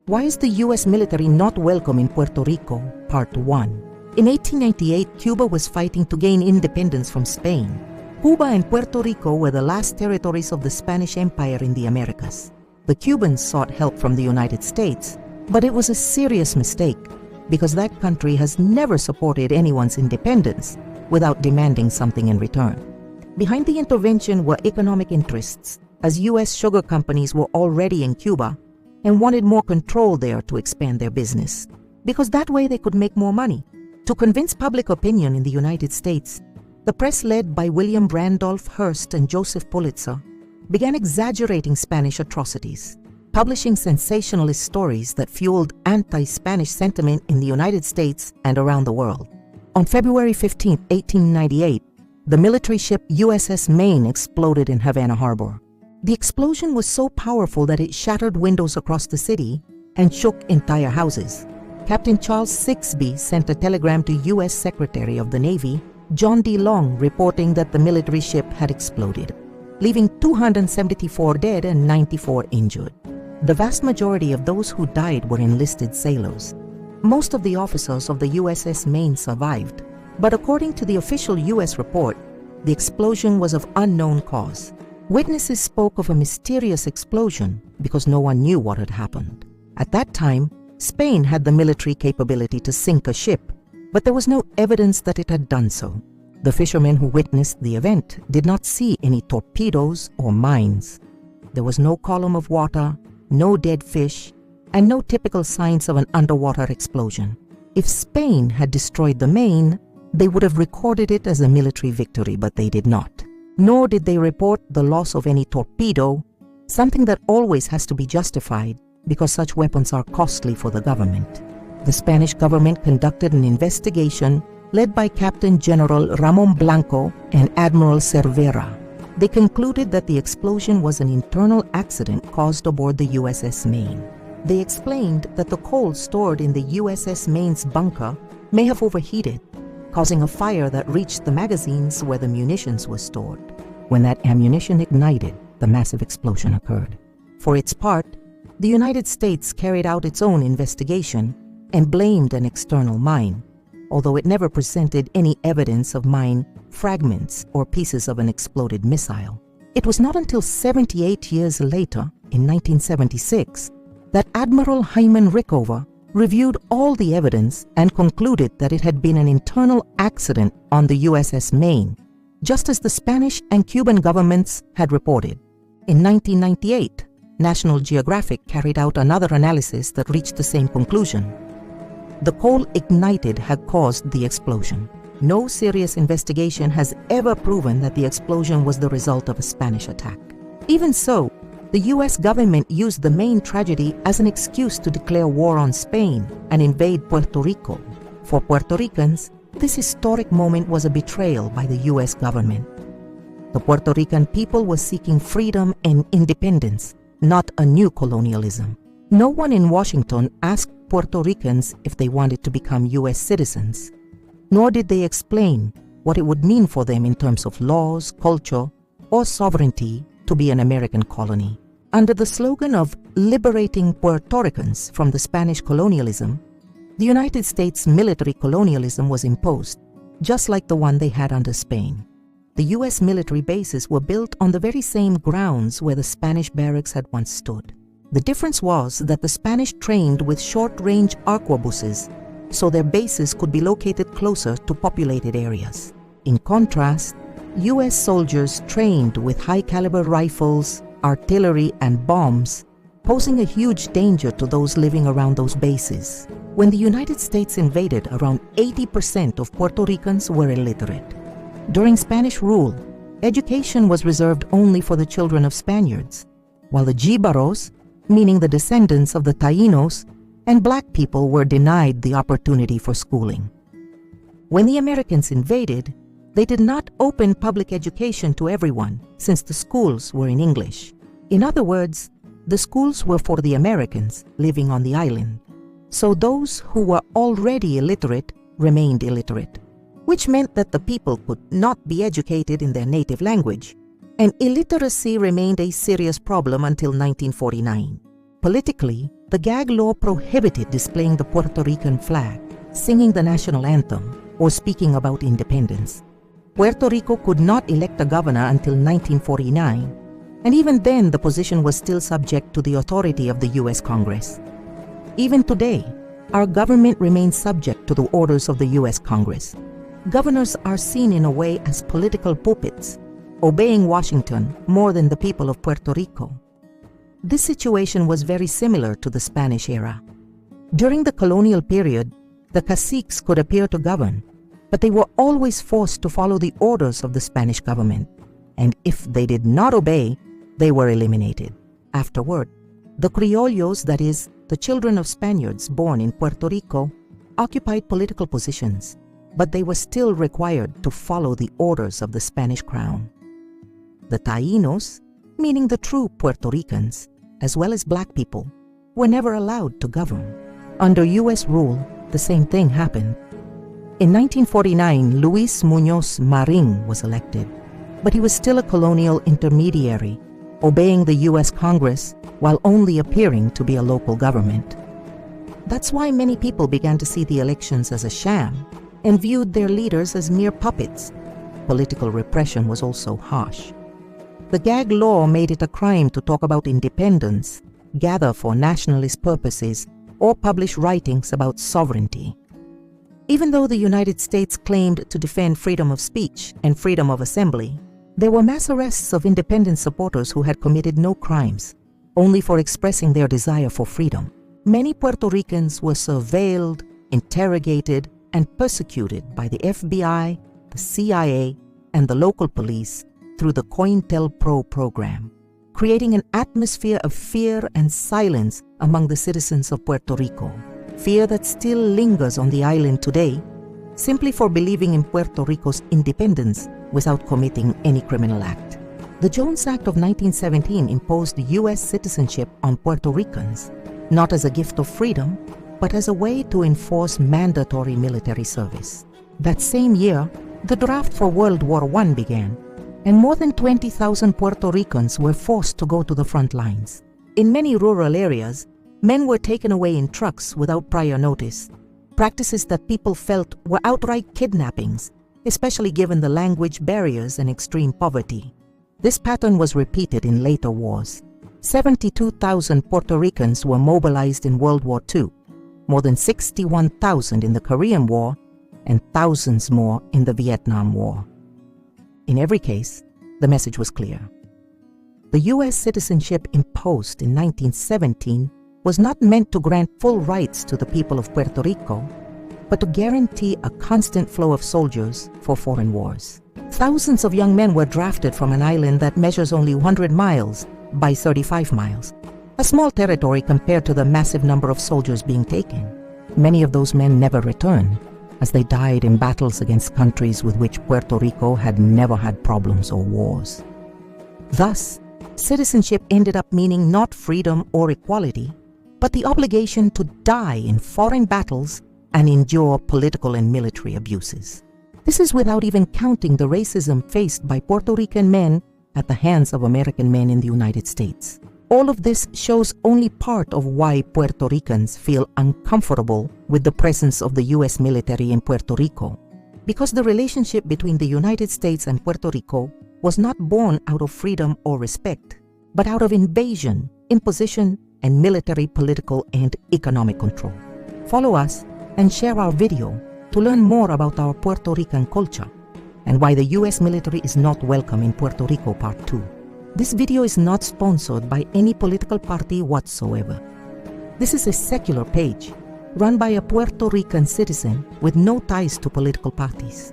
Why is the U.S. military not welcome in Puerto Rico? Part 1. In 1898, Cuba was fighting to gain independence from Spain. Cuba and Puerto Rico were the last territories of the Spanish Empire in the Americas. The Cubans sought help from the United States, but it was a serious mistake because that country has never supported anyone's independence without demanding something in return. Behind the intervention were economic interests, as U.S. sugar companies were already in Cuba and wanted more control there to expand their business, because that way they could make more money. To convince public opinion in the United States, the press led by William Randolph Hearst and Joseph Pulitzer began exaggerating Spanish atrocities, publishing sensationalist stories that fueled anti-Spanish sentiment in the United States and around the world. On February 15, 1898, the military ship USS Maine exploded in Havana Harbor. The explosion was so powerful that it shattered windows across the city and shook entire houses. Captain Charles Sixby sent a telegram to U.S. Secretary of the Navy, John D. Long, reporting that the military ship had exploded, leaving 274 dead and 94 injured. The vast majority of those who died were enlisted sailors. Most of the officers of the USS Maine survived, but according to the official U.S. report, the explosion was of unknown cause. Witnesses spoke of a mysterious explosion because no one knew what had happened. At that time, Spain had the military capability to sink a ship, but there was no evidence that it had done so. The fishermen who witnessed the event did not see any torpedoes or mines. There was no column of water, no dead fish, and no typical signs of an underwater explosion. If Spain had destroyed the Maine, they would have recorded it as a military victory, but they did not. Nor did they report the loss of any torpedo, something that always has to be justified because such weapons are costly for the government. The Spanish government conducted an investigation led by Captain General Ramon Blanco and Admiral Cervera. They concluded that the explosion was an internal accident caused aboard the USS Maine. They explained that the coal stored in the USS Maine's bunker may have overheated, causing a fire that reached the magazines where the munitions were stored. When that ammunition ignited, the massive explosion occurred. For its part, the United States carried out its own investigation and blamed an external mine, although it never presented any evidence of mine fragments or pieces of an exploded missile. It was not until 78 years later, in 1976, that Admiral Hyman Rickover reviewed all the evidence and concluded that it had been an internal accident on the USS Maine, just as the Spanish and Cuban governments had reported. In 1998, National Geographic carried out another analysis that reached the same conclusion. The coal ignited had caused the explosion. No serious investigation has ever proven that the explosion was the result of a Spanish attack. Even so, the U.S. government used the Maine tragedy as an excuse to declare war on Spain and invade Puerto Rico. For Puerto Ricans, this historic moment was a betrayal by the U.S. government. The Puerto Rican people were seeking freedom and independence, not a new colonialism. No one in Washington asked Puerto Ricans if they wanted to become U.S. citizens, nor did they explain what it would mean for them in terms of laws, culture, or sovereignty to be an American colony. Under the slogan of liberating Puerto Ricans from the Spanish colonialism, the United States military colonialism was imposed, just like the one they had under Spain. The U.S. military bases were built on the very same grounds where the Spanish barracks had once stood. The difference was that the Spanish trained with short-range arquebuses, so their bases could be located closer to populated areas. In contrast, U.S. soldiers trained with high-caliber rifles, artillery, and bombs, posing a huge danger to those living around those bases. When the United States invaded, around 80% of Puerto Ricans were illiterate. During Spanish rule, education was reserved only for the children of Spaniards, while the Jíbaros, meaning the descendants of the Taínos, and black people were denied the opportunity for schooling. When the Americans invaded, they did not open public education to everyone, since the schools were in English. In other words, the schools were for the Americans living on the island. So those who were already illiterate remained illiterate, which meant that the people could not be educated in their native language, and illiteracy remained a serious problem until 1949. Politically, The gag law prohibited displaying the Puerto Rican flag, singing the national anthem, or speaking about independence. Puerto Rico could not elect a governor until 1949, and even then the position was still subject to the authority of the U.S. Congress. Even today, our government remains subject to the orders of the U.S. Congress. Governors are seen in a way as political puppets, obeying Washington more than the people of Puerto Rico. This situation was very similar to the Spanish era. During the colonial period, the caciques could appear to govern, but they were always forced to follow the orders of the Spanish government, and if they did not obey, they were eliminated. Afterward, the criollos, that is, the children of Spaniards born in Puerto Rico, occupied political positions, but they were still required to follow the orders of the Spanish crown. The Taínos, meaning the true Puerto Ricans, as well as black people, were never allowed to govern. Under U.S. rule, the same thing happened. In 1949, Luis Muñoz Marín was elected, but he was still a colonial intermediary, obeying the U.S. Congress while only appearing to be a local government. That's why many people began to see the elections as a sham and viewed their leaders as mere puppets. Political repression was also harsh. The gag law made it a crime to talk about independence, gather for nationalist purposes, or publish writings about sovereignty. Even though the United States claimed to defend freedom of speech and freedom of assembly, there were mass arrests of independence supporters who had committed no crimes, only for expressing their desire for freedom. Many Puerto Ricans were surveilled, interrogated, and persecuted by the FBI, the CIA, and the local police through the COINTELPRO program, creating an atmosphere of fear and silence among the citizens of Puerto Rico. Fear that still lingers on the island today, simply for believing in Puerto Rico's independence without committing any criminal act. The Jones Act of 1917 imposed U.S. citizenship on Puerto Ricans, not as a gift of freedom, but as a way to enforce mandatory military service. That same year, the draft for World War I began, and more than 20,000 Puerto Ricans were forced to go to the front lines. In many rural areas, men were taken away in trucks without prior notice, practices that people felt were outright kidnappings, especially given the language barriers and extreme poverty. This pattern was repeated in later wars. 72,000 Puerto Ricans were mobilized in World War II, more than 61,000 in the Korean War, and thousands more in the Vietnam War. In every case, the message was clear. The U.S. citizenship imposed in 1917 was not meant to grant full rights to the people of Puerto Rico, but to guarantee a constant flow of soldiers for foreign wars. Thousands of young men were drafted from an island that measures only 100 miles by 35 miles, a small territory compared to the massive number of soldiers being taken. Many of those men never returned, as they died in battles against countries with which Puerto Rico had never had problems or wars. Thus, citizenship ended up meaning not freedom or equality, but the obligation to die in foreign battles and endure political and military abuses. This is without even counting the racism faced by Puerto Rican men at the hands of American men in the United States. All of this shows only part of why Puerto Ricans feel uncomfortable with the presence of the U.S. military in Puerto Rico, because the relationship between the United States and Puerto Rico was not born out of freedom or respect, but out of invasion, imposition, and military, political, and economic control. Follow us and share our video to learn more about our Puerto Rican culture and why the U.S. military is not welcome in Puerto Rico Part 2. This video is not sponsored by any political party whatsoever. This is a secular page run by a Puerto Rican citizen with no ties to political parties.